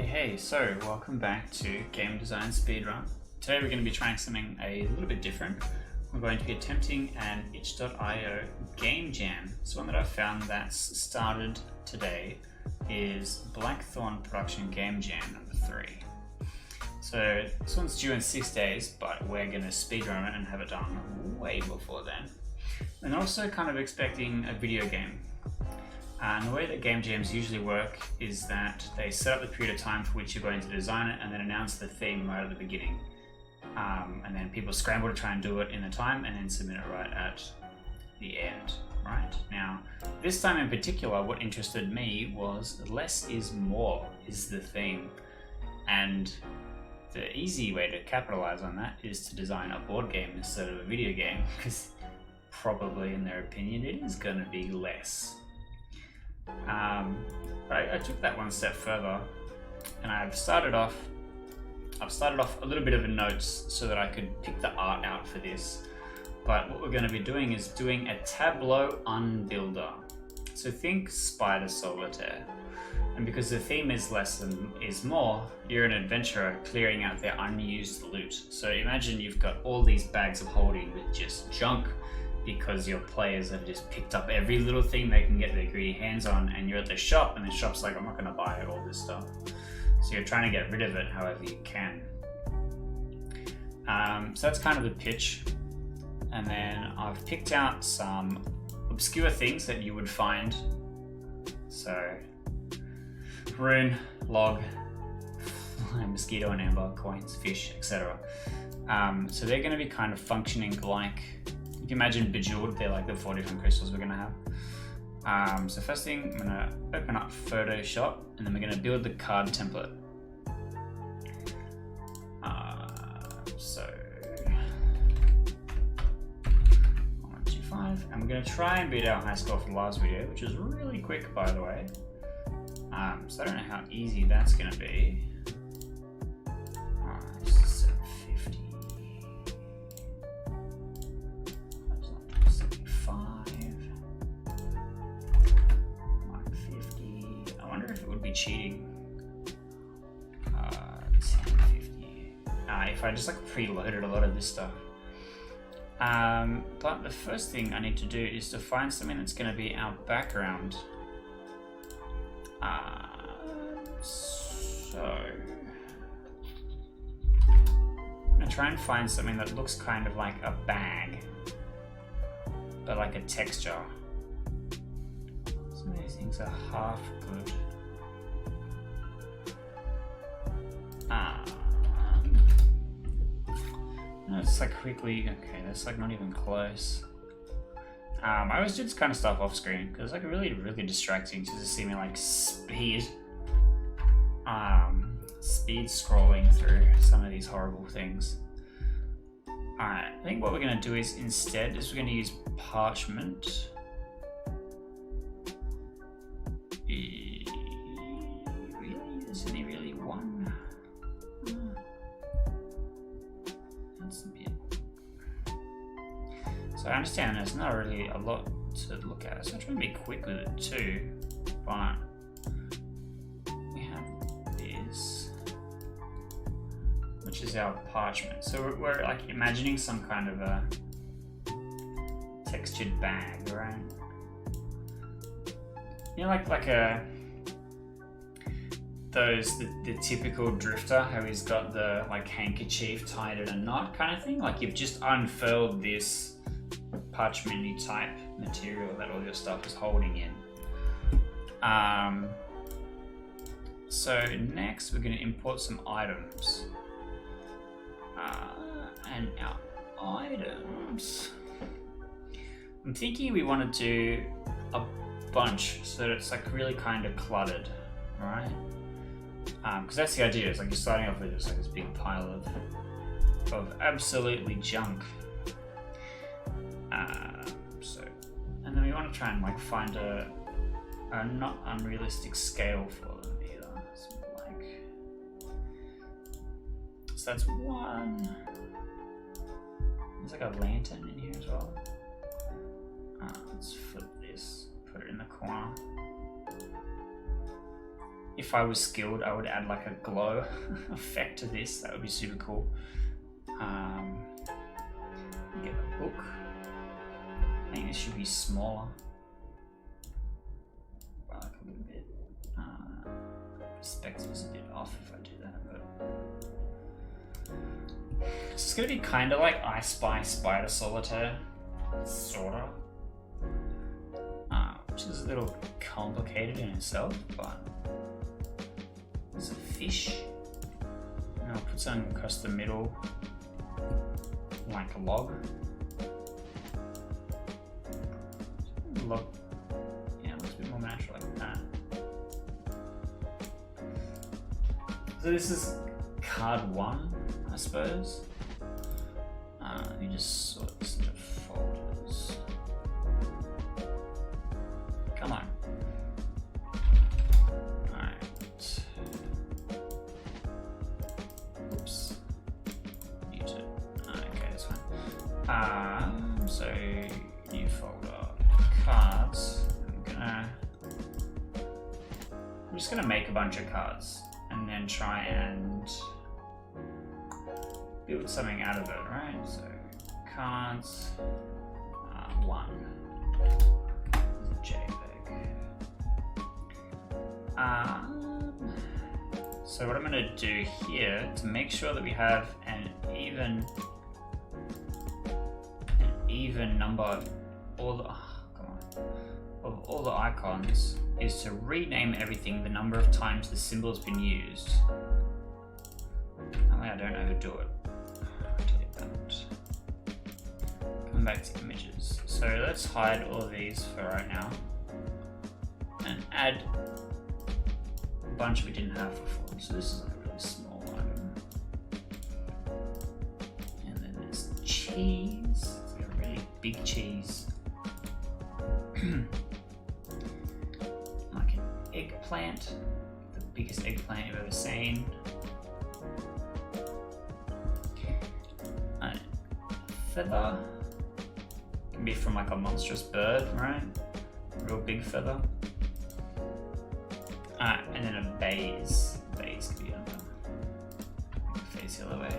Hey, so welcome back to Game Design Speedrun. Today we're going to be trying something a little bit different. We're going to be attempting an itch.io game jam. So one that I've found that's started today is Blackthornprod Game Jam number 3. So this one's due in 6 days, but we're going to speedrun it and have it done way before then. And also kind of expecting a video game. And the way that game jams usually work is that they set up the period of time for which you're going to design it and then announce the theme right at the beginning. And then people scramble to try and do it in the time and then submit it right at the end. Right? Now, this time in particular, what interested me was less is more is the theme. And the easy way to capitalize on that is to design a board game instead of a video game, because probably in their opinion it is going to be less. I took that one step further, and I've started off a little bit of a notes so that I could pick the art out for this. But what we're going to be doing is doing a tableau unbuilder. So think Spider Solitaire. And because the theme is less is more, you're an adventurer clearing out their unused loot. So imagine you've got all these bags of holding with just junk, because your players have just picked up every little thing they can get their greedy hands on, and you're at the shop and the shop's like, I'm not going to buy all this stuff. So you're trying to get rid of it however you can. So that's kind of the pitch. And then I've picked out some obscure things that you would find. So rune, log, mosquito and amber, coins, fish, etc. So they're going to be kind of functioning like, you can imagine Bejeweled, they're like the 4 different crystals we're going to have. So first thing, I'm going to open up Photoshop, and then we're going to build the card template. So 125, and we're going to try and beat our high score from the last video, which is really quick, by the way. So I don't know how easy that's going to be. 750. 150. I wonder if it would be cheating. 1050. If I just like preloaded a lot of this stuff. But the first thing I need to do is to find something that's going to be our background. So I'm going to try and find something that looks kind of like a bag, but like a texture. Some of these things are half good. It's like quickly, okay, that's like not even close. I always do this kind of stuff off screen because it's like really distracting to just see me like speed scrolling through some of these horrible things. Alright, I think what we're going to do is instead we're going to use parchment. Really? There's only really one? That's a bit. So I understand there's not really a lot to look at, so I'm trying to be quick with it too, but we have this, which is our parchment. So we're like imagining some kind of a textured bag, right? You know, like the typical drifter, how he's got the like handkerchief tied in a knot kind of thing. Like you've just unfurled this parchment-y type material that all your stuff is holding in. So next we're going to import some items. And our items, I'm thinking we want to do a bunch so that it's like really kind of cluttered, right? Because that's the idea. It's like you're starting off with just like this big pile of absolutely junk. And then we want to try and like find a not unrealistic scale for them either. So that's one. There's like a lantern in here as well. Let's flip this, put it in the corner. if I was skilled, I would add like a glow effect to this. That would be super cool. Get a book. I think this should be smaller. Like a little bit. Perspective's a bit off if I do that, but it's gonna be kind of like I Spy Spider Solitaire, sorta. Which is a little complicated in itself, but there's a fish. And I'll put something across the middle, like a log. Log. Yeah, it looks a bit more natural like that. So this is card 1, I suppose. You just sort this into folders. Come on. Alright. Oops. Mute it. Okay, that's fine. So new folder. Cards. I'm just gonna make a bunch of cards and then try and build something out of it, right? So cards, 1. JPEG. So what I'm gonna do here to make sure that we have an even number of all the all the icons is to rename everything the number of times the symbol's been used. That way I don't overdo it. Delete that. Come back to images. So let's hide all of these for right now and add a bunch we didn't have before. So this is like a really small item. And then there's cheese. It's like a really big cheese. Like an eggplant, the biggest eggplant you've ever seen. A feather can be from like a monstrous bird, right? A real big feather. And then a vase. Vase can be under. Face the other way.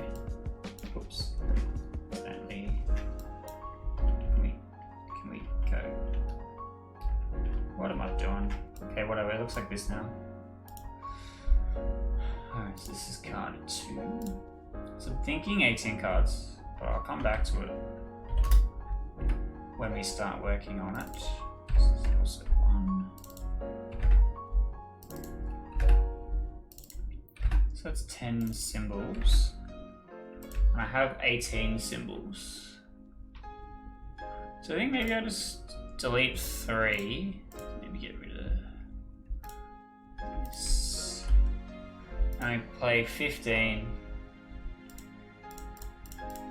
Oops. Accidentally. Can we go? What am I doing? Okay, whatever. It looks like this now. Alright, so this is card 2. So I'm thinking 18 cards, but I'll come back to it when we start working on it. This is also 1. So that's 10 symbols. And I have 18 symbols. So I think maybe I'll just delete 3. Maybe get rid of this. And I play 15.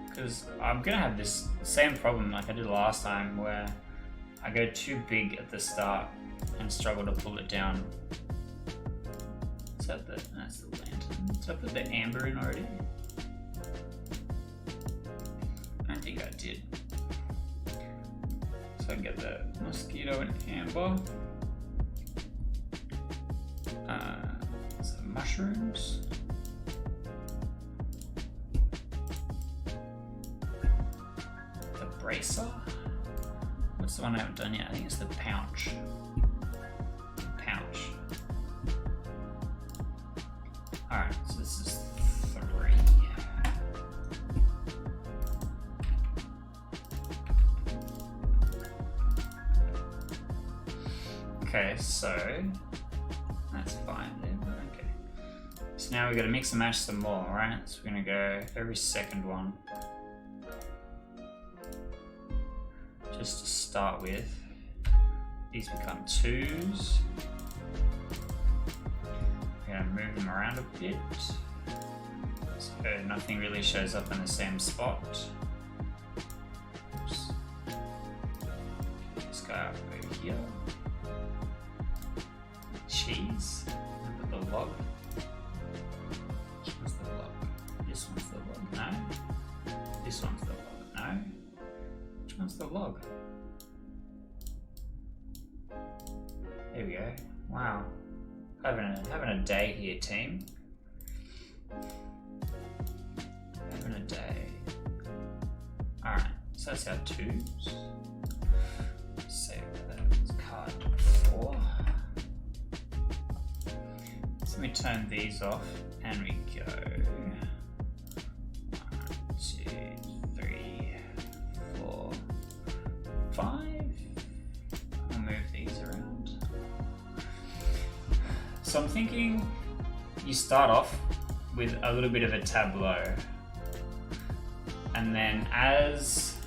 Because I'm gonna have this same problem like I did last time where I go too big at the start and struggle to pull it down. Is that that's the lantern. Did I put the amber in already? I don't think I did. So I can get the mosquito and amber. Some mushrooms. The bracer. What's the one I haven't done yet? I think it's the pouch. Pouch. Alright, so this is 3. Okay, so that's fine then. Okay. So now we've got to mix and match some more, right? So we're gonna go every second one. Just to start with. These become 2s. We're gonna move them around a bit. So nothing really shows up in the same spot. Oops. This guy over here. Cheese. And put the log. Which one's the log? This one's the log. No. This one's the log. No. Which one's the log? There we go. Wow. Having a day here, team. Having a day. Alright, so that's our 2s. Save that card 4. So let me turn these off and we go 1, 2, 3, 4, 5. I'll move these around. So I'm thinking you start off with a little bit of a tableau, and then as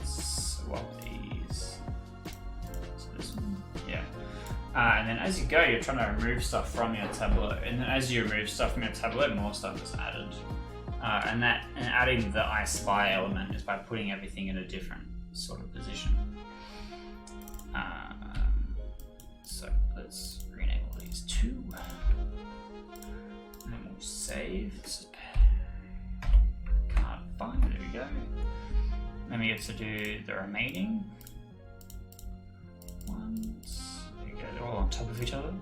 swap these. So this one, yeah. And then as you go, you're trying to remove stuff from your tableau, and then as you remove stuff from your tableau, more stuff is added. And adding the I Spy element is by putting everything in a different sort of position. So let's rename all these 2, and then we'll save. Card 5, there we go. Then we get to do the remaining ones. There we go, they're all on top of each other.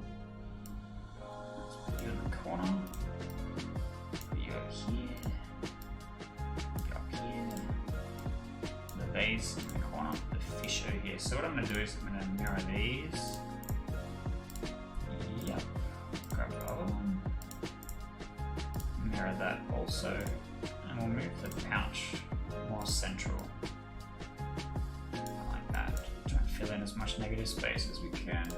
Let's put you in the corner. Put you over here. Put you up here. The vase in the corner. The fish over here. So what I'm going to do is I'm going to mirror these. Yep. Grab the other one. Mirror that also. And we'll move the pouch more central. Like that. Try and fill in as much negative space as we can.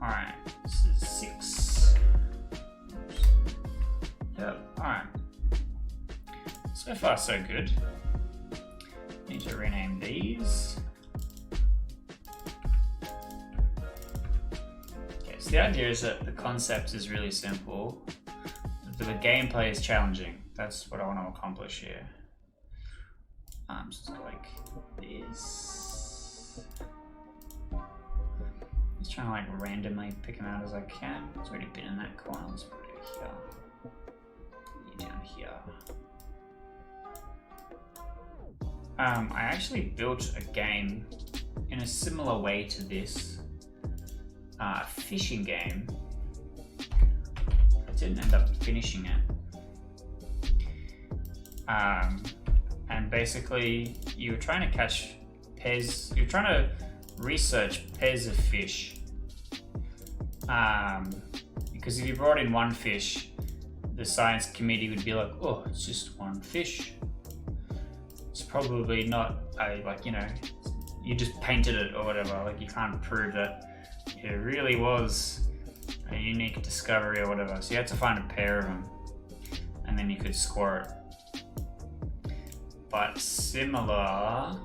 Alright, this is 6. Oops. Yep, alright. So far so good. Need to rename these. Okay, so the idea is that the concept is really simple. The gameplay is challenging. That's what I want to accomplish here. So it's like this. Just trying to like randomly pick them out as I can. It's already been in that corner. Let's put it here. Put you down here. I actually built a game in a similar way to this. A fishing game. I didn't end up finishing it. And basically you were trying to catch pairs, you were trying to research pairs of fish. Because if you brought in one fish, the science committee would be like, oh, it's just one fish. It's probably not you just painted it or whatever, like you can't prove that it really was a unique discovery or whatever. So you had to find a pair of them and then you could score it. But similar,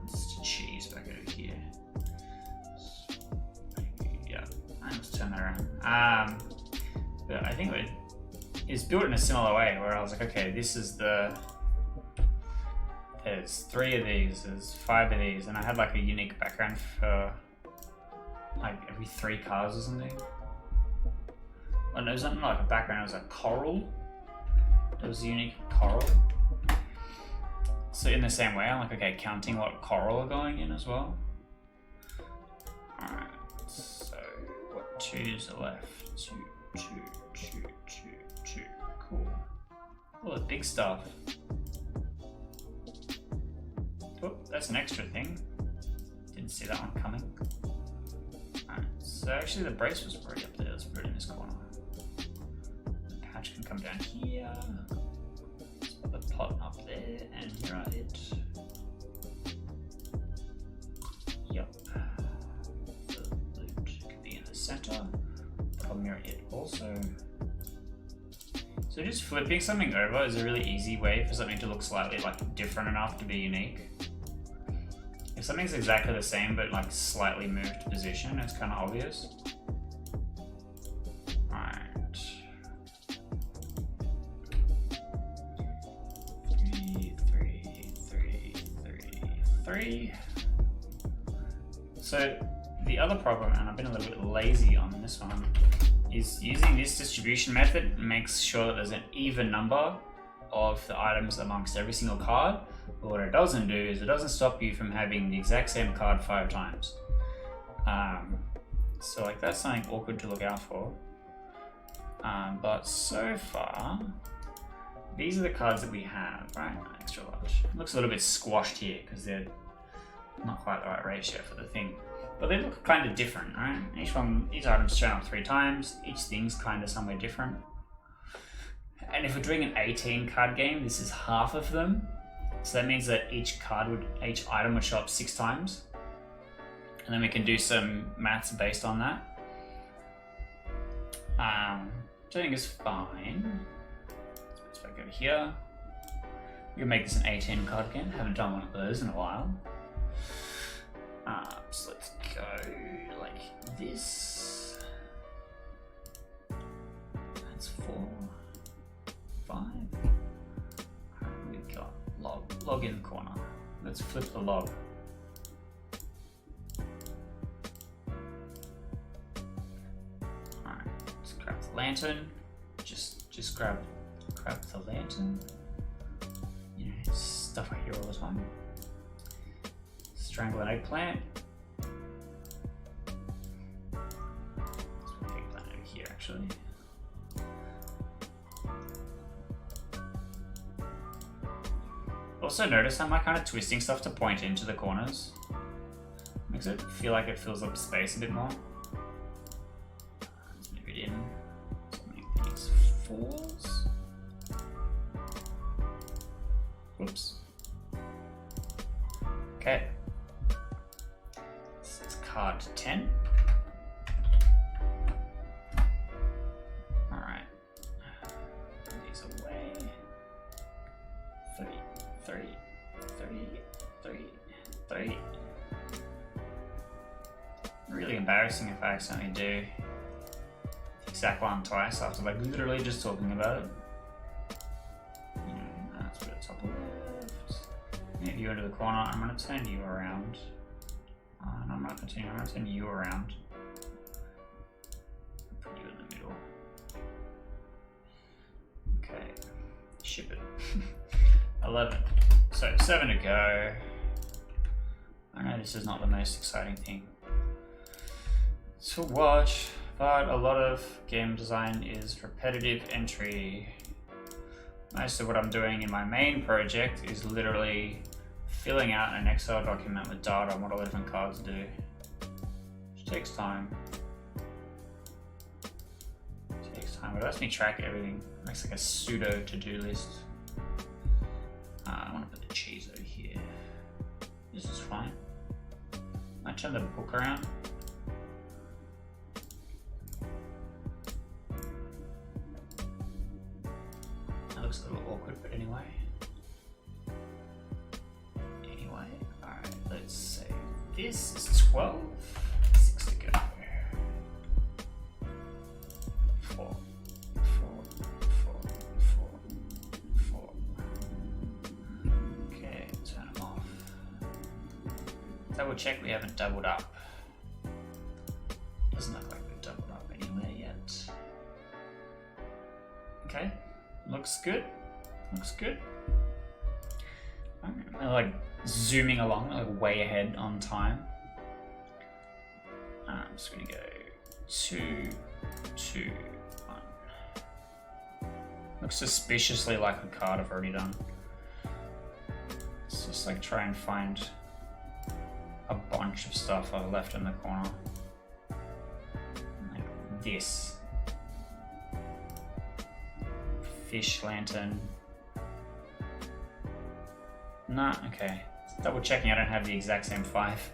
it's cheese back over here. Yeah, let's turn that around. But I think it's built in a similar way where I was like, okay, this is there's 3 of these, there's 5 of these, and I had like a unique background for like every 3 cars or something. Well, no, it wasn't like a background, it was a coral. It was a unique coral. So in the same way, I'm like, okay, counting what coral are going in as well. Alright, so what 2s are left? 2, 2, 2, 2, 2. Cool. All the big stuff. Oh, that's an extra thing. Didn't see that one coming. Alright, so actually the brace was already up there. Let's put it in this corner. The pouch can come down here. Let's put the pot up there and mirror it. Yep. The loot can be in the center. I'll mirror it also. So just flipping something over is a really easy way for something to look slightly like different enough to be unique. If something's exactly the same but like slightly moved position, it's kind of obvious. Alright. 3, 3, 3, 3, 3. So the other problem, and I've been a little bit lazy on this one, is using this distribution method makes sure that there's an even number of the items amongst every single card. But what it doesn't do is it doesn't stop you from having the exact same card 5 times. So like that's something awkward to look out for. But so far, these are the cards that we have, right? Extra large. It looks a little bit squashed here because they're not quite the right ratio for the thing. But they look kind of different, right? Each item's shown up 3 times. Each thing's kind of somewhere different. And if we're doing an 18 card game, this is half of them. So that means that each item would show up 6 times. And then we can do some maths based on that. Which I think is fine. Let's back over here. We can make this an 18 card game. Haven't done one of those in a while. So let's go like this. That's 4, 5. We've got log in the corner. Let's flip the log. Alright, let's grab the lantern. Just grab the lantern. You know, stuff I hear all the time. Strangle an eggplant. Let's put the eggplant over here actually. Also notice how am I kind of twisting stuff to point into the corners? Makes it feel like it fills up space a bit more. Let's move it in. Let's make these 4s. Whoops. Okay. This is card 10. Alright. Put these away. 3. Really embarrassing if I accidentally do the exact one twice after like literally just talking about it. Let's put it top left. Move you into the corner. I'm going to turn you around. No, I'm not continuing. I'm going to turn you around. Put you in the middle. Okay. Ship it. 11. So 7 to go. I know this is not the most exciting thing to watch, but a lot of game design is repetitive entry. Most of what I'm doing in my main project is literally filling out an Excel document with data on what all the different cards do, which takes time. But it lets me track everything. It makes like a pseudo to-do list. I want to put the cheese over here. This is fine. I turn the book around. That looks a little awkward, but anyway. Alright, let's say this is 12. 6 to go. 4. 4. Okay, turn them off. Double check we haven't doubled up. Doesn't look like we've doubled up anywhere yet. Okay, looks good. I'm like zooming along, like way ahead on time. I'm just gonna go 2, 2, 1. Looks suspiciously like a card I've already done. Let's just like try and find a bunch of stuff I've left in the corner. Like this. Fish lantern. Nah, okay. Double checking I don't have the exact same 5.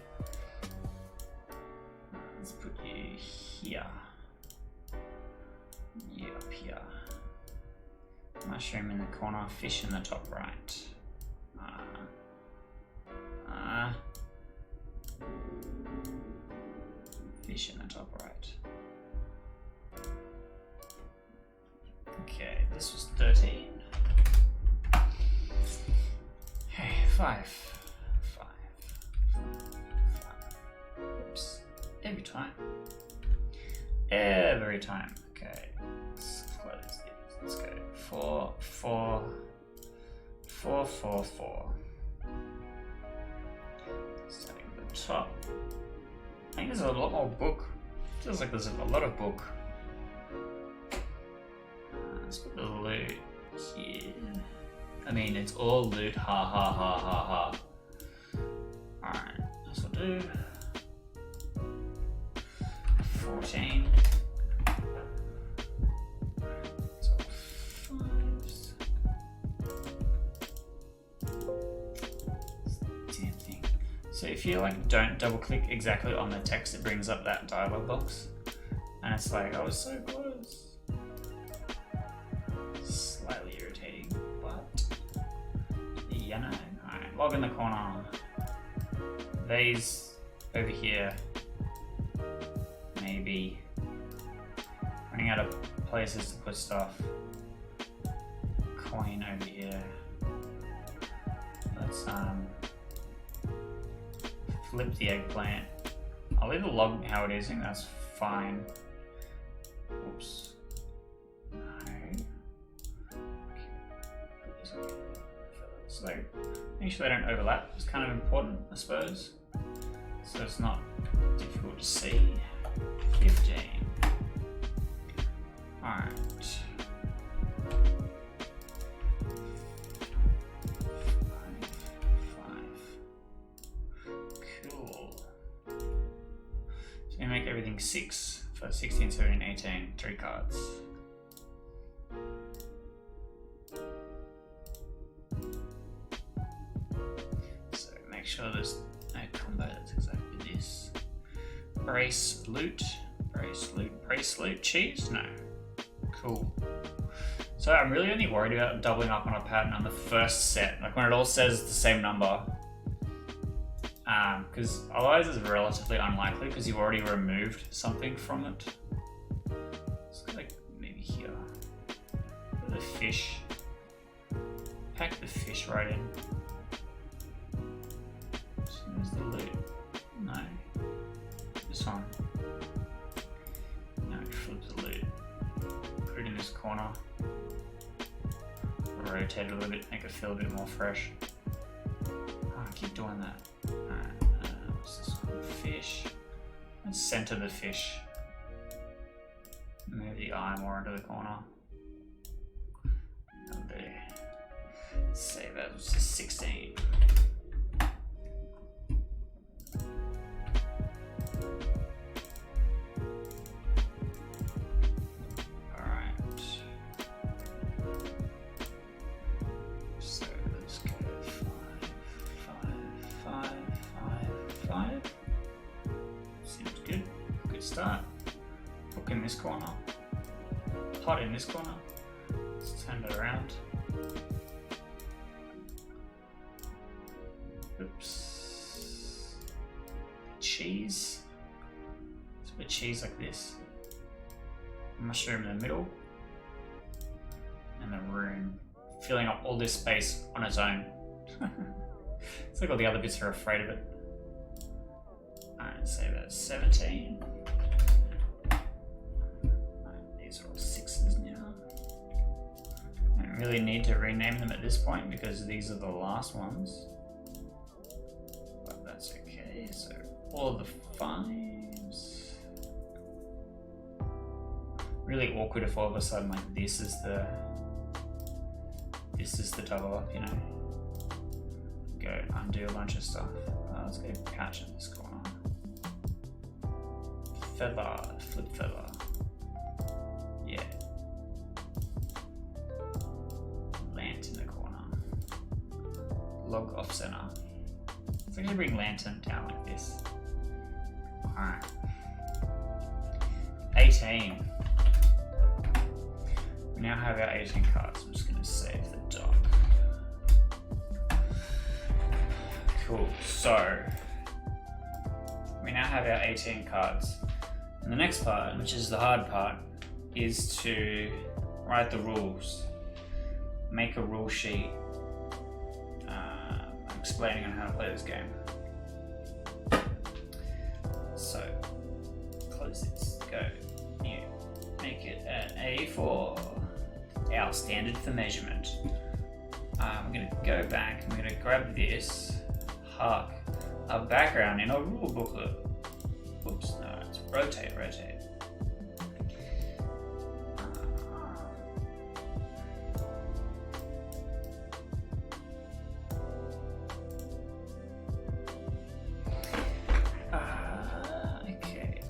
Let's put you here. You up here. Mushroom in the corner, fish in the top right. Fish in the top right. Okay, this was 13. Okay, 5. Oops. Every time. Okay, let's close these. Let's go 4, 4, 4, 4, 4. Starting at the top. I think there's a lot more book Feels like there's a lot of book. Let's put the loot here. I mean, it's all loot. Ha ha ha ha ha. Alright, this will do. 14. So 5s. Damn thing. So if you like don't double click exactly on the text, it brings up that dialog box. And it's like, I was so close. Slightly irritating, but you know. Alright, log in the corner. These over here. Maybe. Running out of places to put stuff. Coin over here. Let's flip the eggplant. I'll leave the log how it is, I think that's fine. Oops. No. So make sure they don't overlap. It's kind of important, I suppose. So it's not difficult to see. 15. Alright. 5. Cool. So we make everything 6 for 16, 17, 18, 3 cards. So make sure there's no combo that's exactly this. Brace loot, cheese? No. Cool. So I'm really only worried about doubling up on a pattern on the first set, like when it all says the same number. Because otherwise it's relatively unlikely because you've already removed something from it. So like maybe here. The fish. Pack the fish right in. So there's the loot. No. This one. Now we flip the loot. Put it in this corner. Rotate it a little bit, make it feel a bit more fresh. Oh, I keep doing that. Alright, what's this one? Fish. Let's center the fish. Move the eye more into the corner. That'll do. Save that, which is 16. Start. Hook in this corner. Pot in this corner. Let's turn it around. Oops. Cheese. Let's put cheese like this. Mushroom in the middle. And the room. Filling up all this space on its own. It's like all the other bits are afraid of it. Alright, save that 17. These are all 6s now. I don't really need to rename them at this point because these are the last ones. But that's okay. So all the 5s. Really awkward if all of a sudden like this is the double up, you know. Go undo a bunch of stuff. Let's go pouch in this corner. Feather, flip feather. Yeah. Lant in the corner. Log off center. Let's actually bring lantern down like this. Alright. 18. We now have our 18 cards. I'm just going to save the dock. Cool. So, we now have our 18 cards. And the next part, which is the hard part, is to write the rules. Make a rule sheet explaining on how to play this game. So, close this, go, new. Make it an A4, our standard for measurement. I'm going to go back, I'm going to grab this, a background in a rule booklet. Oops, no, it's Rotate, rotate. Okay.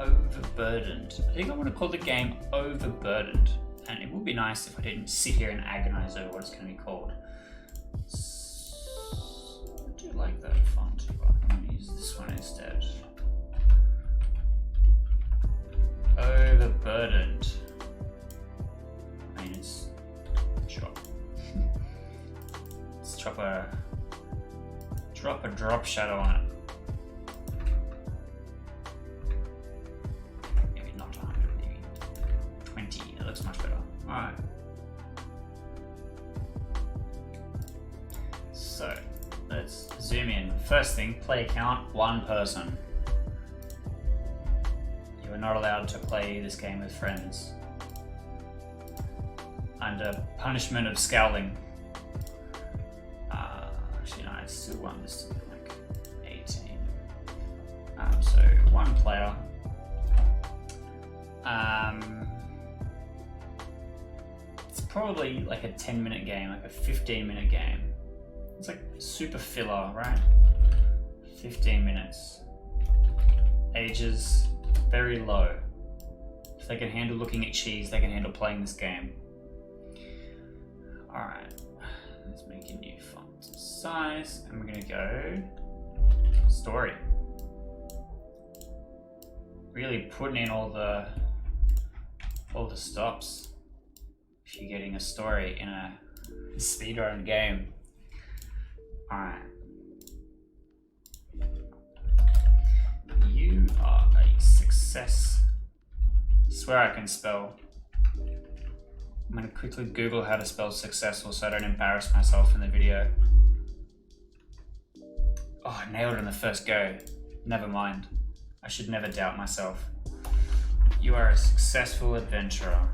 Overburdened. I think I want to call the game Overburdened. And it would be nice if I didn't sit here and agonize over what it's going to be called. I do like that font, but I'm going to use this one instead. Overburdened. I mean, it's sure. Let's drop a drop shadow on it. Maybe not 100, maybe 20. It looks much better. Alright. So let's zoom in. First thing, play count 1 person. You are not allowed to play this game with friends. Under punishment of scowling. Actually, no, I still want this to be like 18. So 1 player. It's probably like a 10-minute game, like a 15-minute game. It's like super filler, right? 15 minutes. Ages very low. If they can handle looking at cheese, they can handle playing this game. Alright, let's make a new font size, and we're gonna go story. Really putting in all the stops if you're getting a story in a speedrun game. Alright. You are a success. I swear I can spell. I'm going to quickly Google how to spell successful so I don't embarrass myself in the video. Oh, I nailed it in the first go. Never mind. I should never doubt myself. You are a successful adventurer.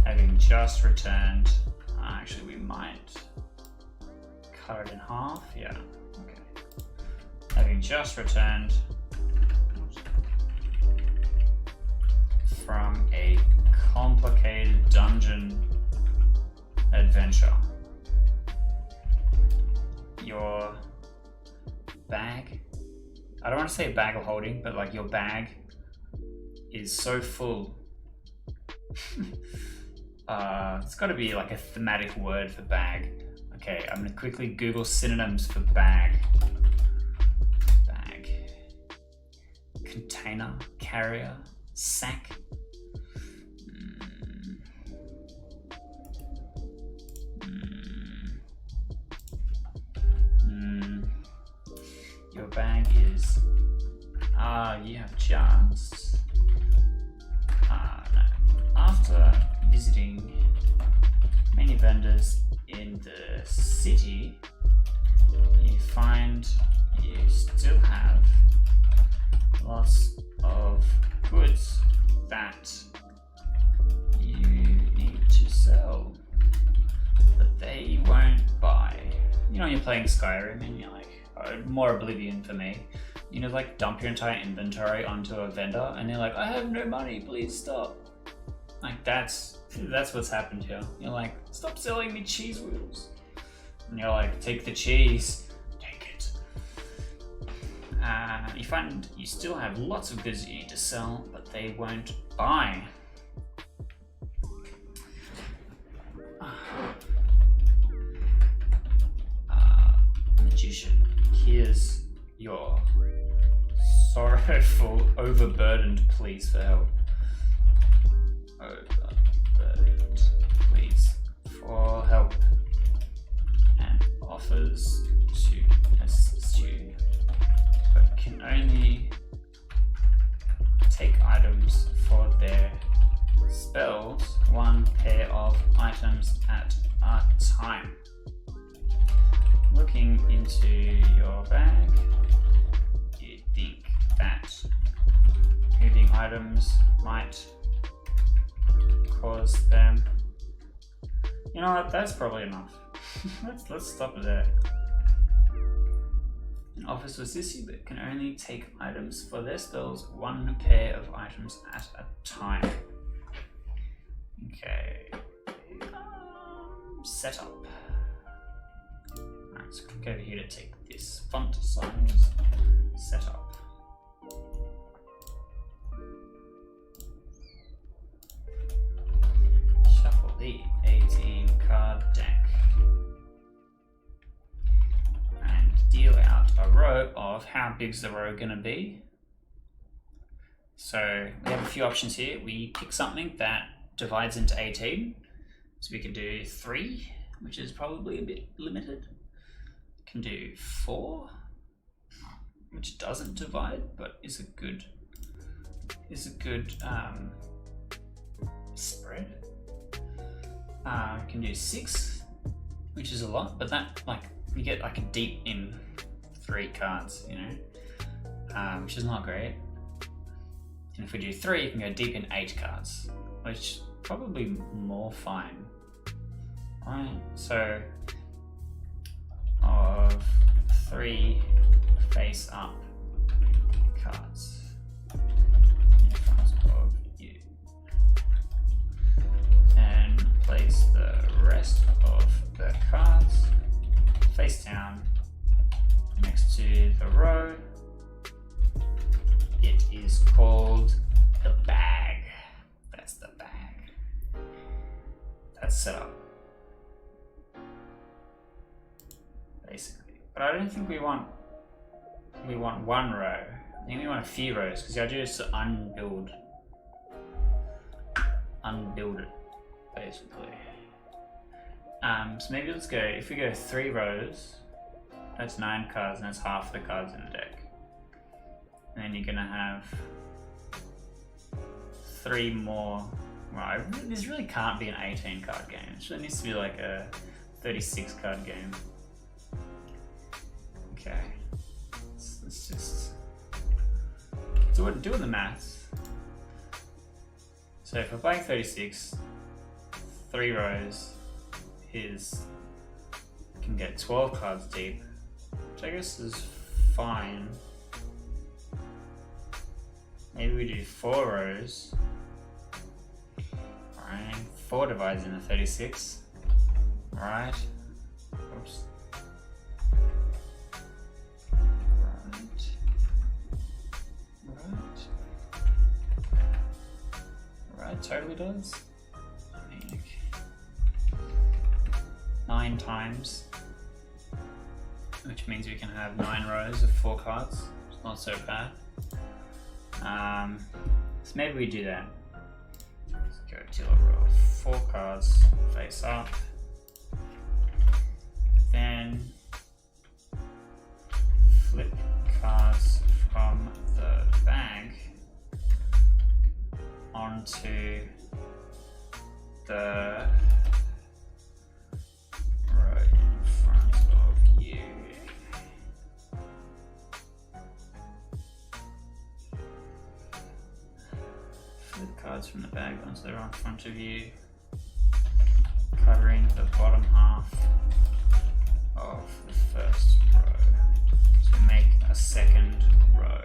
Having just returned. Actually, we might cut it in half. Yeah, okay. Having just returned from a complicated dungeon adventure. Your bag, I don't want to say a bag of holding, but like your bag is so full. It's got to be like a thematic word for bag. Okay, I'm going to quickly Google synonyms for bag. Bag. Container, carrier, sack. Your bag is, you have just, no. After visiting many vendors in the city, you find you still have lots of goods that you need to sell, but they won't buy. You know, you're playing Skyrim and you're like, more Oblivion for me. You know, like dump your entire inventory onto a vendor and they're like, I have no money, please stop. Like that's what's happened here. You're like, stop selling me cheese wheels. And you're like, take the cheese, take it. You find you still have lots of goods you need to sell, but they won't buy. Magician. Here's your sorrowful, overburdened pleas for help. Overburdened pleas for help and offers to assist you, but can only take items for their spells, 1 pair of items at a time. Looking into your bag, you think that moving items might cause them You know what? That's probably enough. let's stop it there. An officer was this but can only take items for their spells, one pair of items at a time. Okay. Setup. Alright, so click over here to take this font size. Setup. Shuffle the 18 card deck. And deal out a row of how big's the row gonna be. So we have a few options here. We pick something that divides into 18. So we can do 3, which is probably a bit limited. We can do 4, which doesn't divide, but is a good spread. We can do 6, which is a lot, but that you get like a deep in 3 cards, you know, which is not great. And if we do 3, you can go deep in 8 cards, which probably more fine. Right, so of 3 face up cards in front of you, and place the rest of the cards face down next to the row. It is called the bag. That's the bag. That's set up. Basically. But I don't think we want one row. I think we want a few rows, because the idea is to unbuild it, basically. So maybe let's go, if we go 3 rows, that's 9 cards, and that's half the cards in the deck. And then you're gonna have 3 more. Well, this really can't be an 18 card game. It really needs to be like a 36 card game. Okay, let's just doing the maths. So if we're playing 36, 3 rows can get 12 cards deep, which I guess is fine. Maybe we do 4 rows. Alright, 4 divides into 36. Alright. Oops. Right, totally does. I mean, 9 times, which means we can have 9 rows of 4 cards. It's not so bad. So maybe we do that. Let's go to a row of 4 cards face up. Then flip cards from the bag onto the row in front of you. Flip cards from the bag onto the row in front of you, covering the bottom half of the first row to make a second row.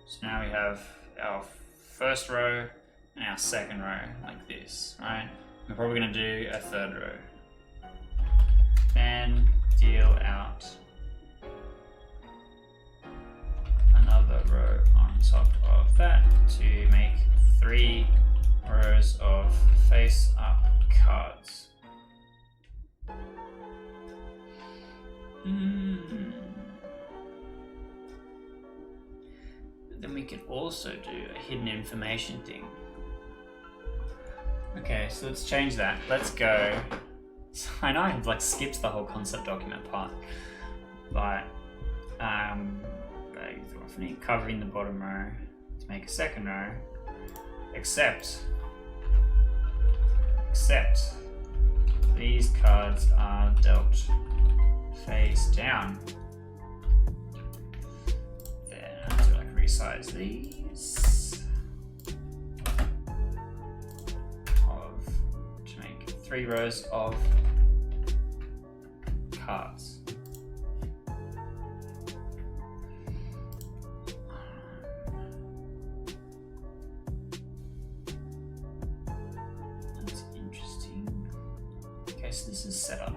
So now we have our first row and our second row like this, right? We're probably going to do a third row. Then deal out another row on top of that to make 3 rows of face up cards. Then we could also do a hidden information thing. Okay, so let's change that. Let's go. I know I've like skipped the whole concept document part, but covering the bottom row to make a second row, except these cards are dealt face down. Then I have to like resize these to make 3 rows of cards. That's interesting. Okay, so this is set up.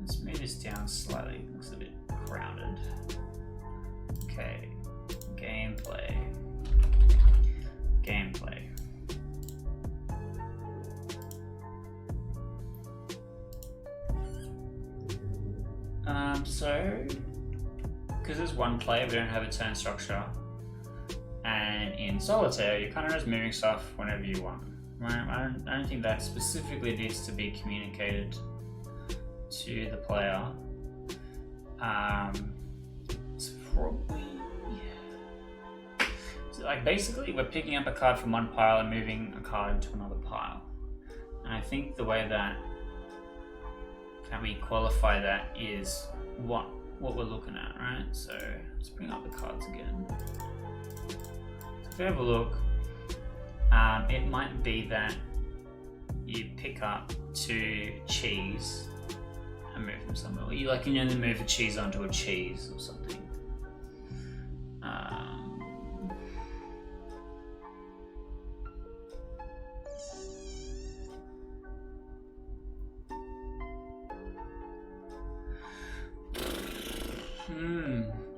Let's move this down slightly. It looks a bit crowded. Okay, gameplay. So, because there's one player, we don't have a turn structure, and in Solitaire, you're kind of just moving stuff whenever you want. Right? I don't think that specifically needs to be communicated to the player. It's probably like basically we're picking up a card from one pile and moving a card into another pile. And I think the way that we qualify that is what we're looking at, right? So let's bring up the cards again. So if we have a look, it might be that you pick up 2 cheese and move them somewhere. Or you can only move a cheese onto a cheese or something.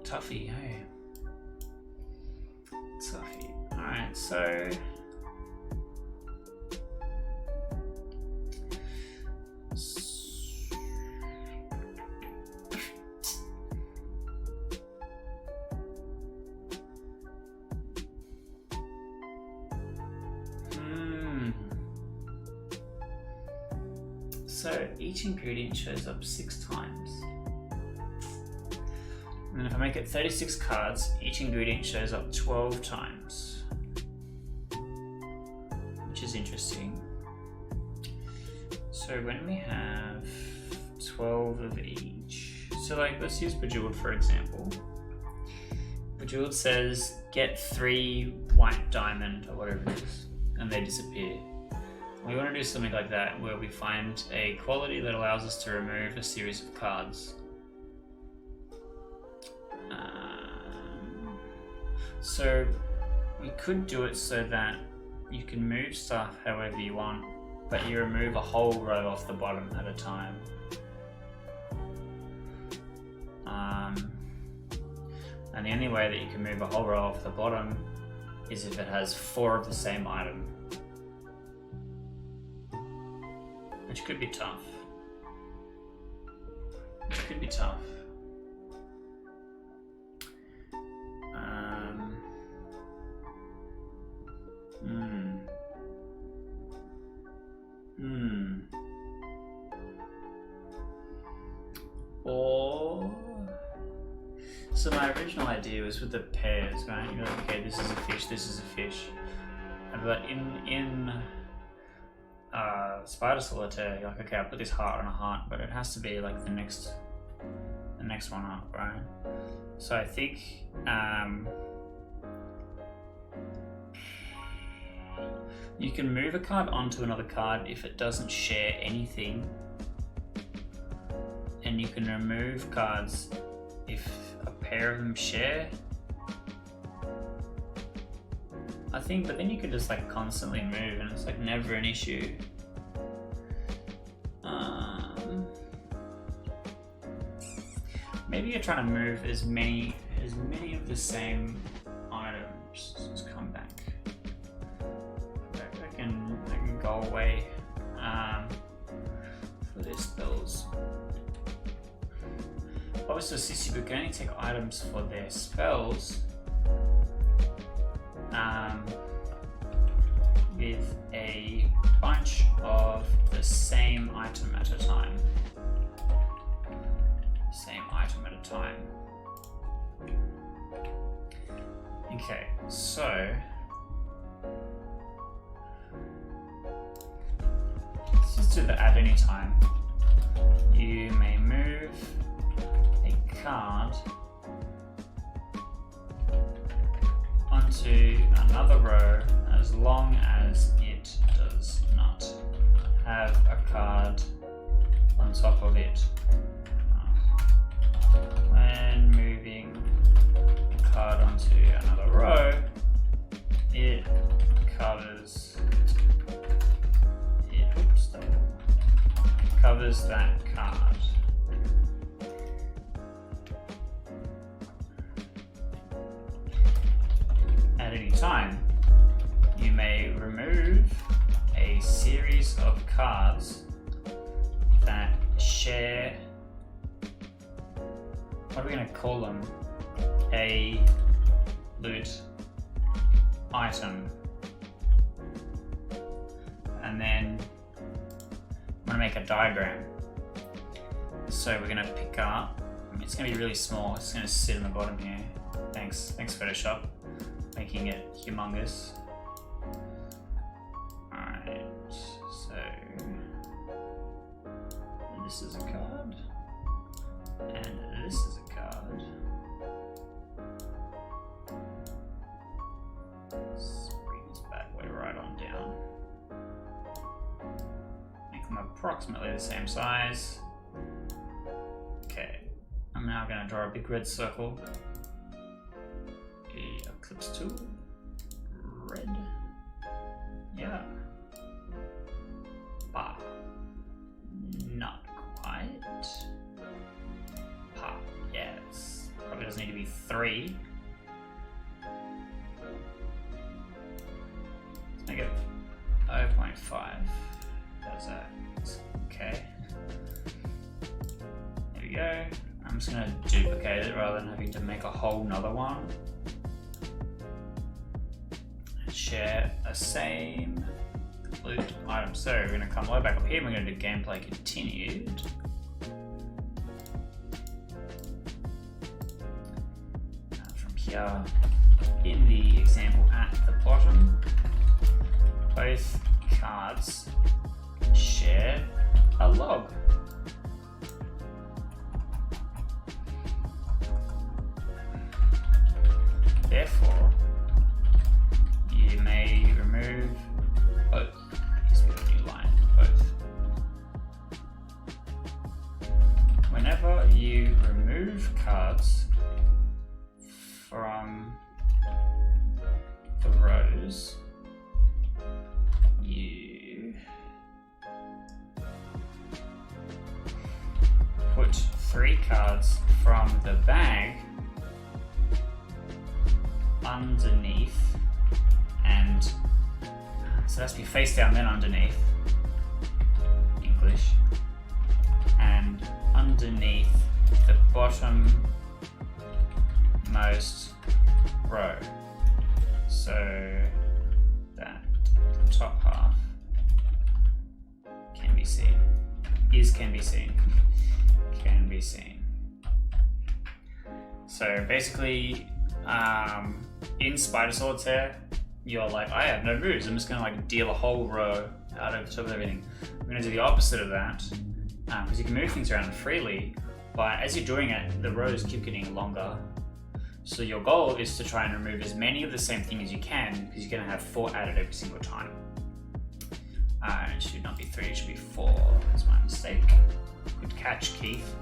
Toughy, hey. Toughy. Alright, so So each ingredient shows up 6 times. And if I make it 36 cards, each ingredient shows up 12 times. Which is interesting. So when we have 12 of each, so let's use Bejeweled for example. Bejeweled says get 3 white diamond or whatever it is, and they disappear. We want to do something like that where we find a quality that allows us to remove a series of cards. So we could do it so that you can move stuff however you want, but you remove a whole row off the bottom at a time. And the only way that you can move a whole row off the bottom is if it has 4 of the same item. Which could be tough. Or so my original idea was with the pairs, right? You're like, okay, this is a fish, this is a fish. But in Spider Solitaire, you're like, okay, I'll put this heart on a heart, but it has to be like the next one up, right? So I think you can move a card onto another card if it doesn't share anything, and you can remove cards if a pair of them share. I think, but then you could just like constantly move and it's like never an issue. Maybe you're trying to move as many of the same items. Let's come back. I can go away for their spells. Obviously, since you can only take items for their spells, with a bunch of the same item at a time. Okay, so let's just do the at any time. You may move a card onto another row as long as it does not card on top of it. When moving a card onto another row, it covers that card. At any time, you may remove a series of cards that share, what are we going to call them? A loot item. And then I'm going to make a diagram. So we're going to pick up, it's going to be really small, it's going to sit in the bottom here. Thanks Photoshop, making it humongous. Alright, so this is a card, and this is a card. Let's bring this bad boy right on down. Make them approximately the same size. Okay, I'm now going to draw a big red circle. Eclipse tool, red, yeah, bah, not quite, pa, yes, probably doesn't need to be 3. Let's make it 0.5, that's that, okay, there we go. I'm just going to duplicate it rather than having to make a whole nother one. Share a same loot item. So we're going to come way back up here and we're going to do gameplay continued. From here, in the example at the bottom, both cards share a log. Therefore, you may remove both. Here's a new line, both. Whenever you remove cards from the rows, you put 3 cards from the bag underneath, and so it has to be face down then underneath, English, and underneath the bottom most row, so that the top half can be seen, can be seen. So basically, in Spider Solitaire, you're like, I have no moves, I'm just going to like deal a whole row out of top of everything. I'm going to do the opposite of that, because you can move things around freely, but as you're doing it, the rows keep getting longer. So your goal is to try and remove as many of the same thing as you can, because you're going to have 4 added every single time. It should not be 3, it should be 4. That's my mistake. Good catch, Keith.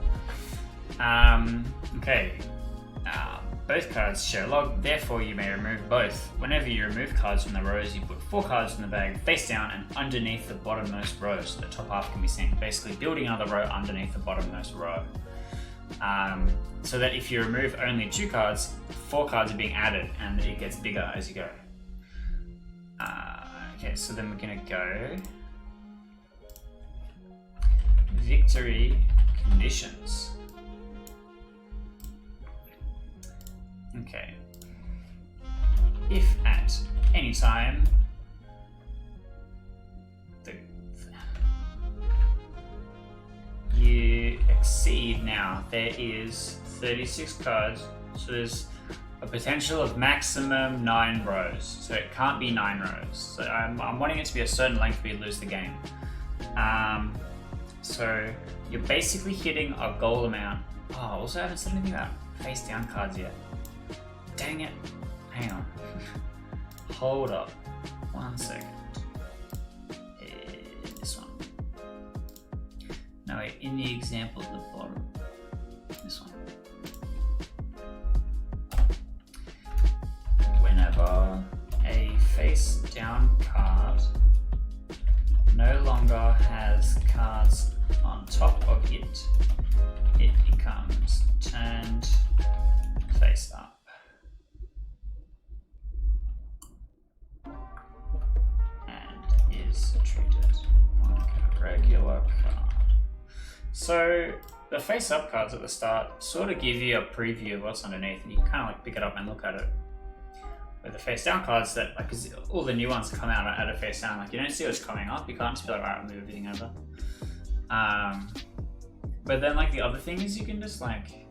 Okay. Both cards share a log, therefore you may remove both. Whenever you remove cards from the rows, you put 4 cards in the bag face down and underneath the bottommost row, so the top half can be seen. Basically building another row underneath the bottommost row. So that if you remove only 2 cards, 4 cards are being added and it gets bigger as you go. Okay, so then we're going to go victory conditions. Okay. If at any time you exceed, now there is 36 cards, so there's a potential of maximum 9 rows, so it can't be 9 rows. So I'm wanting it to be a certain length where you lose the game. So you're basically hitting a goal amount. Oh, also I haven't said anything about face down cards yet. Dang it. Hang on. Hold up. 1 second. This one. No, wait, in the example at the bottom, this one. Whenever a face down card no longer has cards on top of it, it becomes turned face up. And is treated like a regular card. So the face up cards at the start sort of give you a preview of what's underneath, and you can kind of like pick it up and look at it. With the face down cards, that like, cause all the new ones come out at a face down, like you don't see what's coming up. You can't just be like, alright, move everything over. But then like the other thing is you can just like,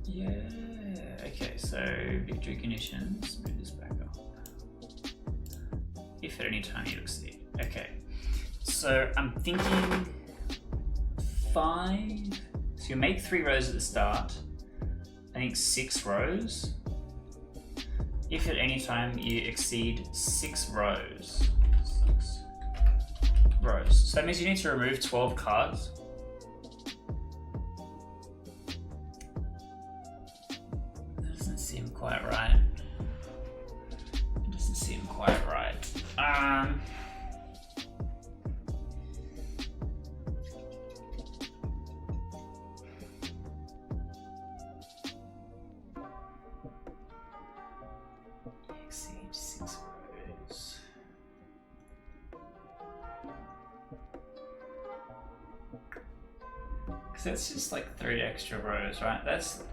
yeah, okay. So victory conditions. Move this back up. If at any time you exceed. Okay. So I'm thinking 5. So you make 3 rows at the start. I think 6 rows. If at any time you exceed 6 rows. 6 rows. So that means you need to remove 12 cards. That doesn't seem quite right. It doesn't seem quite right. Exceed 6 rows. Because that's just like 3 extra rows, right? That's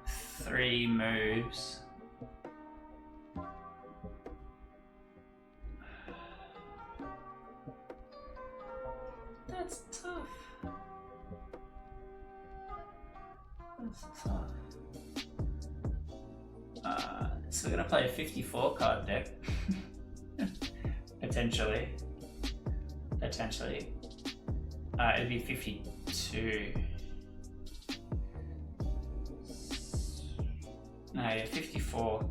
3 moves. That's tough. That's tough. So we're gonna play a 54 card deck. Potentially. It'd be 52. No, yeah, 54.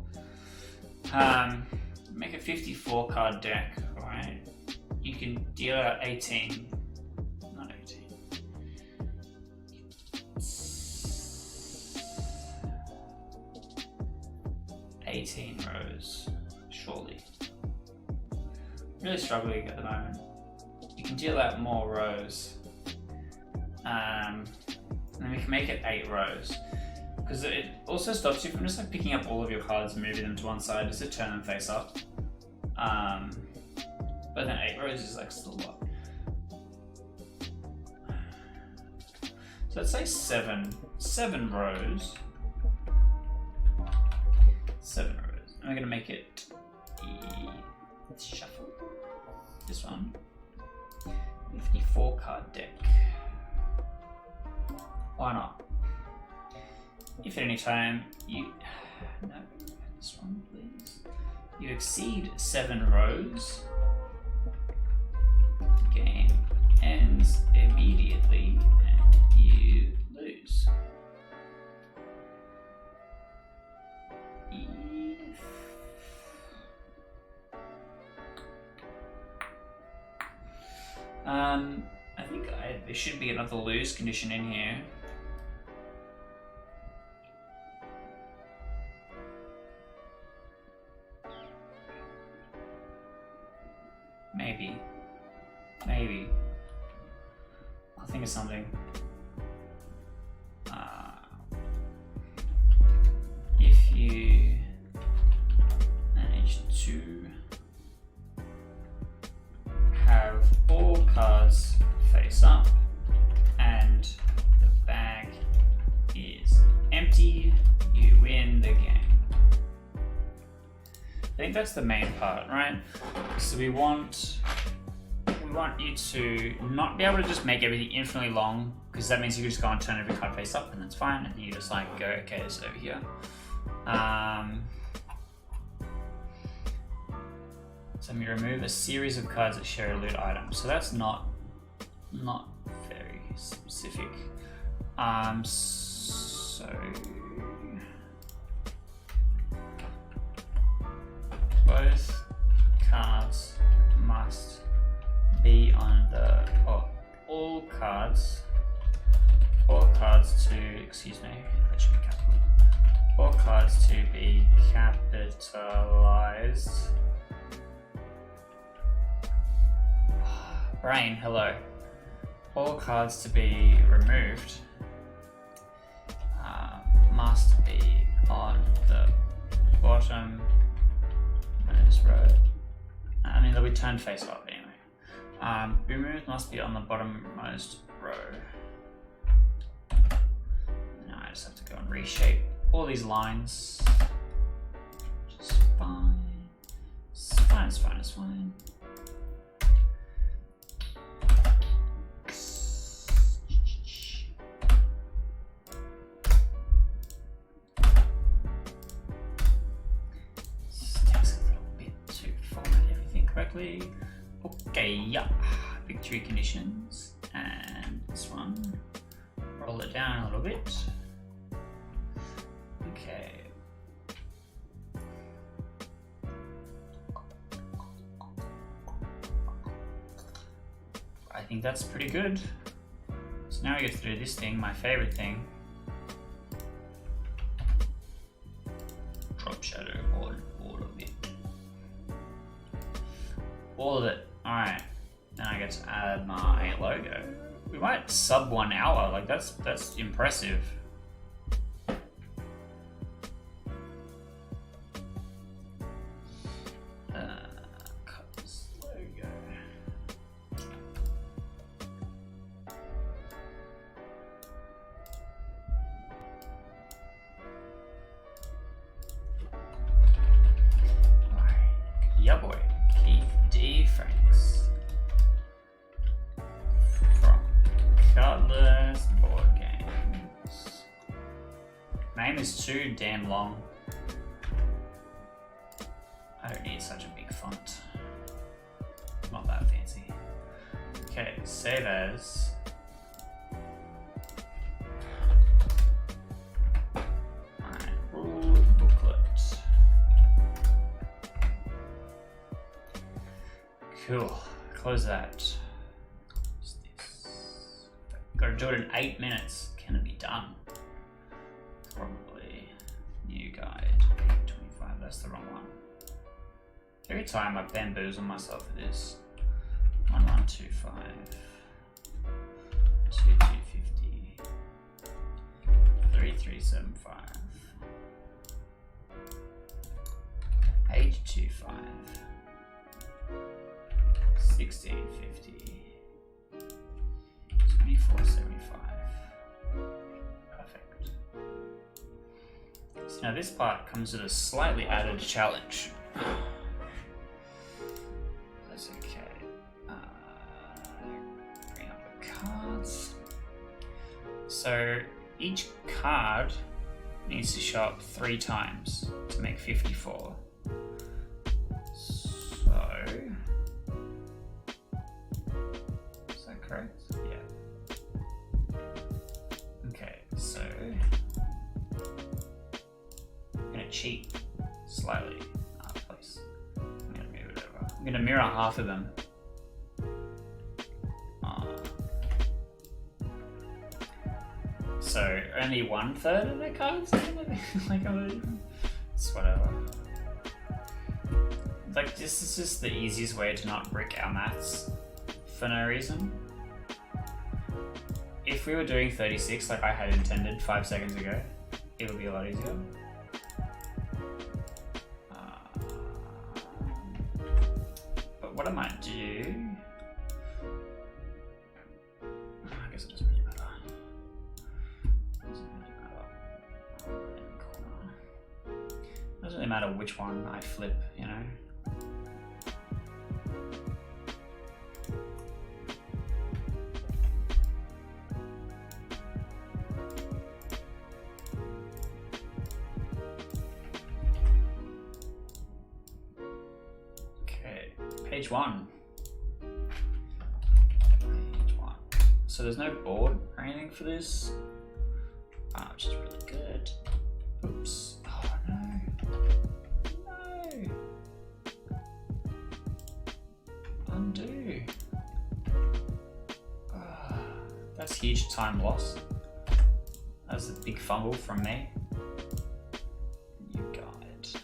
Make a 54 card deck, right? You can deal out 18. Not 18. 18 rows, surely. Really struggling at the moment. You can deal out more rows. And then we can make it 8 rows. Because it also stops you from just like picking up all of your cards and moving them to one side just to turn them face up. But then 8 rows is like still a lot. So let's say 7 rows. 7 rows. And we're gonna make it let's shuffle this one. 54 card deck. Why not? If at any time you this one please. You exceed 7 rows, game ends immediately and you lose. I think there should be another lose condition in here. Maybe. I'll think of something. If you manage to have all cards face up and the bag is empty, you win the game. I think that's the main part, right? So we want you to not be able to just make everything infinitely long, because that means you can just go and turn every card face up and that's fine, and you just like go, okay, it's over here. So I'm going to remove a series of cards that share a loot item. So that's not very specific. So both cards must be on the all cards to, excuse me, that should be capital. All cards to be capitalized. Brain, hello. All cards to be removed must be on the bottom most row. I mean, they'll be turned face up anyway. Removed must be on the bottommost row. Now I just have to go and reshape all these lines. Which is fine. It's fine, it's fine, it's fine. Okay, yeah. Victory conditions, and this one. Roll it down a little bit. Okay. I think that's pretty good. So now we get to do this thing, my favorite thing. Drop shadow on all of it. All of it. Alright. Then I get to add my logo. We might sub 1 hour, like that's impressive. Cut this logo. Alright. Yeah boy. D. Franks from Cutlass Board Games. Name is too damn long. I don't need such a big font. Not that fancy. Okay, save as. Alright, rule booklet. Cool. Close that. What's this? Gotta do it in 8 minutes. Can it be done? Probably. New guide. 25. That's the wrong one. Every time I bamboozle myself with this. 1125. 2250. 3375. 825. 1650. 2475. Perfect. So now this part comes with a slightly added challenge. That's okay. Bring up the cards. So each card needs to show up 3 times to make 54. Correct? Yeah. Okay, so I'm gonna cheat slightly. Please. I'm gonna move it over. I'm gonna mirror half of them. So only 1/3 of the cards like it's whatever. Like this is just the easiest way to not brick our maths for no reason. If we were doing 36 like I had intended 5 seconds ago, it would be a lot easier. But what I might do... I guess it doesn't really matter. Doesn't really matter which one I flip, you know? Page 1. Page 1. So there's no board or anything for this, which is really good. Oops. Oh no. No. Undo. that's huge time loss. That was a big fumble from me. You got it.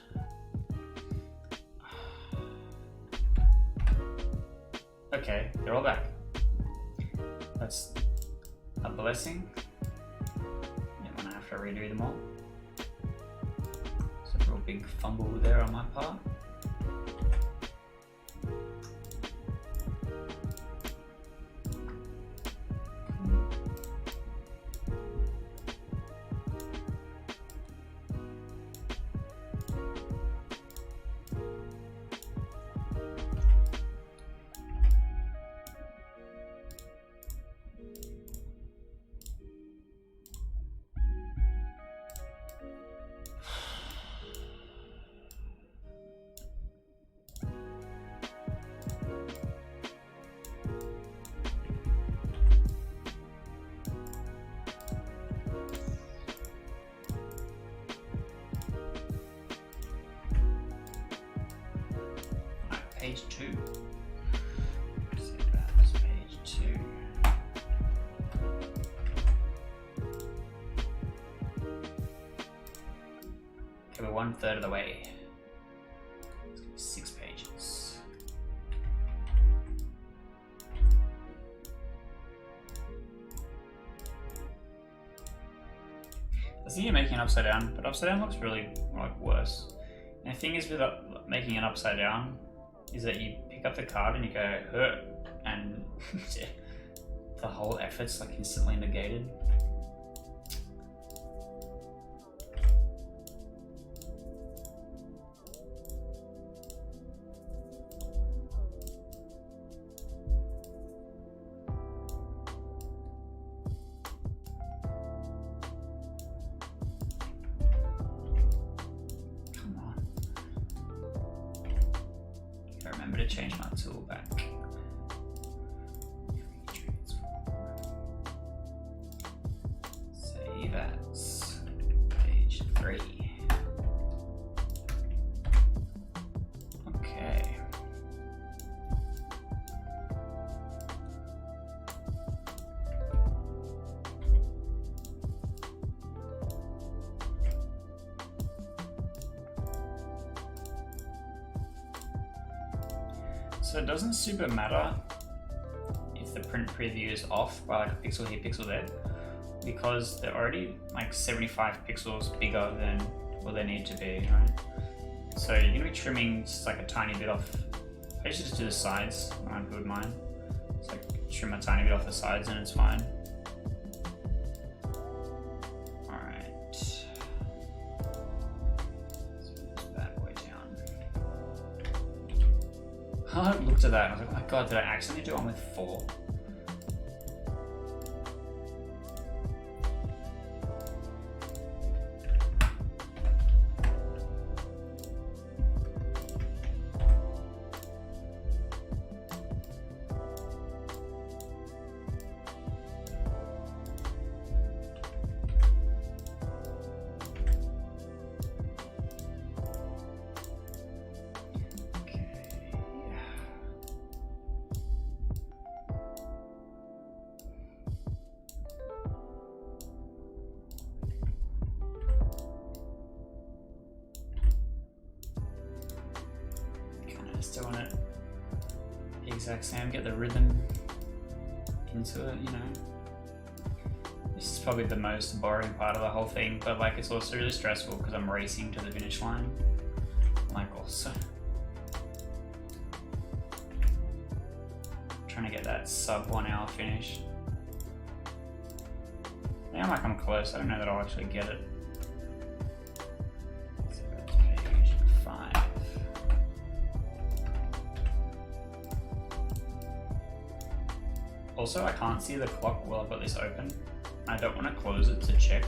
Okay, they're all back. That's a blessing. I'm gonna have to redo them all. So a real big fumble there on my part. Page 2. Let's see about this page 2. Okay, we're 1/3 of the way. It's gonna be 6 pages. I think you're making it upside down, but upside down looks really like worse. And the thing is with making it upside down is that you pick up the card and you go hurt, and the whole effort's like instantly negated. Remember to change my tool back. Save as page 3. Okay. So it doesn't super matter if the print preview is off by like a pixel here, pixel there, because they're already like 75 pixels bigger than what they need to be, right? So you're gonna be trimming just like a tiny bit off. I usually just do the sides when I'm good with mine. It's like trim a tiny bit off the sides and it's fine. I looked at that and I was like, oh my god, did I accidentally do one with 4? Doing it the exact same, get the rhythm into it, you know. This is probably the most boring part of the whole thing, but like it's also really stressful because I'm racing to the finish line. Like also trying to get that sub 1 hour finish. I think I'm close. I don't know that I'll actually get it. So that's page 5. Also, I can't see the clock while I've got this open. I don't want to close it to check.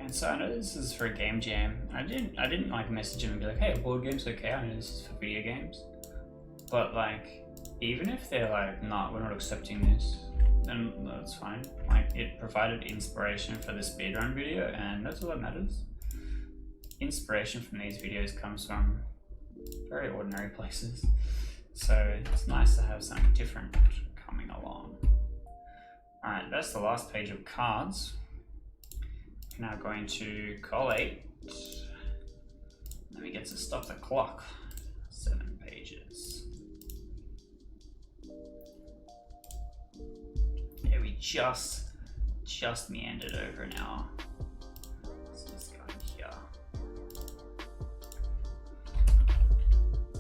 And so I know this is for a game jam. I didn't like message him and be like, hey, a board game's okay. I know this is for video games. But like, even if they're like, nah, we're not accepting this, then that's fine. Like, it provided inspiration for the speedrun video, and that's all that matters. Inspiration from these videos comes from very ordinary places. So it's nice to have something different coming along. Alright, that's the last page of cards. We're now going to collate. Then we get to stop the clock. 7 pages. Yeah, we just meandered over an hour. Let's just go here.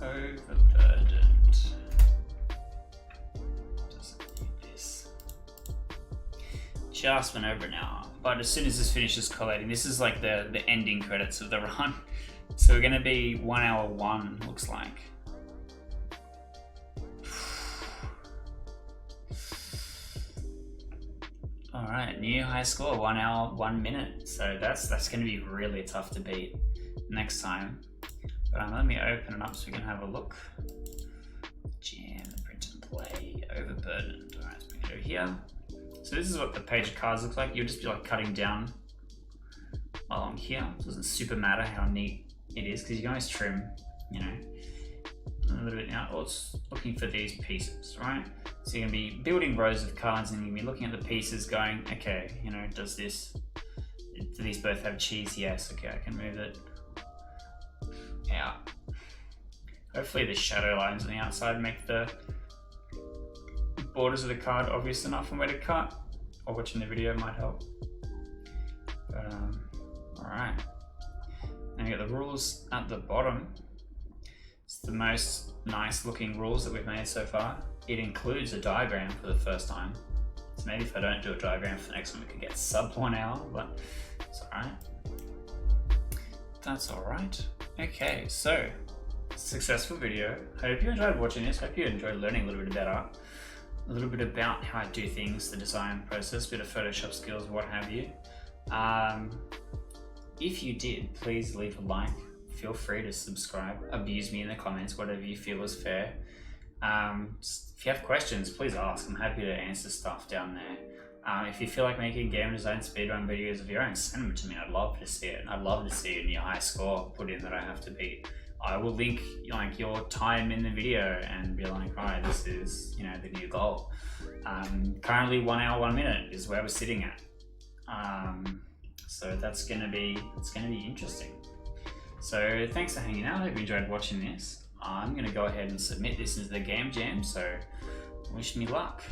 Overburdened. Doesn't need this. Just went over an hour. But as soon as this finishes collating, this is like the ending credits of the run. So we're gonna be 1 hour 1, looks like. Alright, new high score, 1 hour 1 minute. So that's gonna be really tough to beat next time. But let me open it up so we can have a look. Jam, print and play, overburdened. Alright, so we can go here. So this is what the page of cards looks like. You'll just be like cutting down along here. It doesn't super matter how neat it is because you can always trim, you know, a little bit now. Oh, it's looking for these pieces, right? So you're gonna be building rows of cards and you're gonna be looking at the pieces going, okay, you know, do these both have cheese? Yes, okay, I can move it out. Hopefully the shadow lines on the outside make the borders of the card obvious enough on where to cut, or watching the video might help. But alright. Now we got the rules at the bottom. It's the most nice looking rules that we've made so far. It includes a diagram for the first time. So maybe if I don't do a diagram for the next one, we could get sub 1 hour, but it's alright. That's alright. Okay, so successful video. Hope you enjoyed watching this. Hope you enjoyed learning a little bit about art, a little bit about how I do things, the design process, a bit of Photoshop skills, what have you. If you did, please leave a like. Feel free to subscribe, abuse me in the comments, whatever you feel is fair. If you have questions, please ask. I'm happy to answer stuff down there. If you feel like making game design speedrun videos of your own, send them to me. I'd love to see it. I'd love to see a new high score put in that I have to beat. I will link like your time in the video and be like, alright, this is, you know, the new goal. Currently 1 hour 1 minute is where we're sitting at. So it's gonna be interesting. So thanks for hanging out. I hope you enjoyed watching this. I'm gonna go ahead and submit this into the game jam, so wish me luck.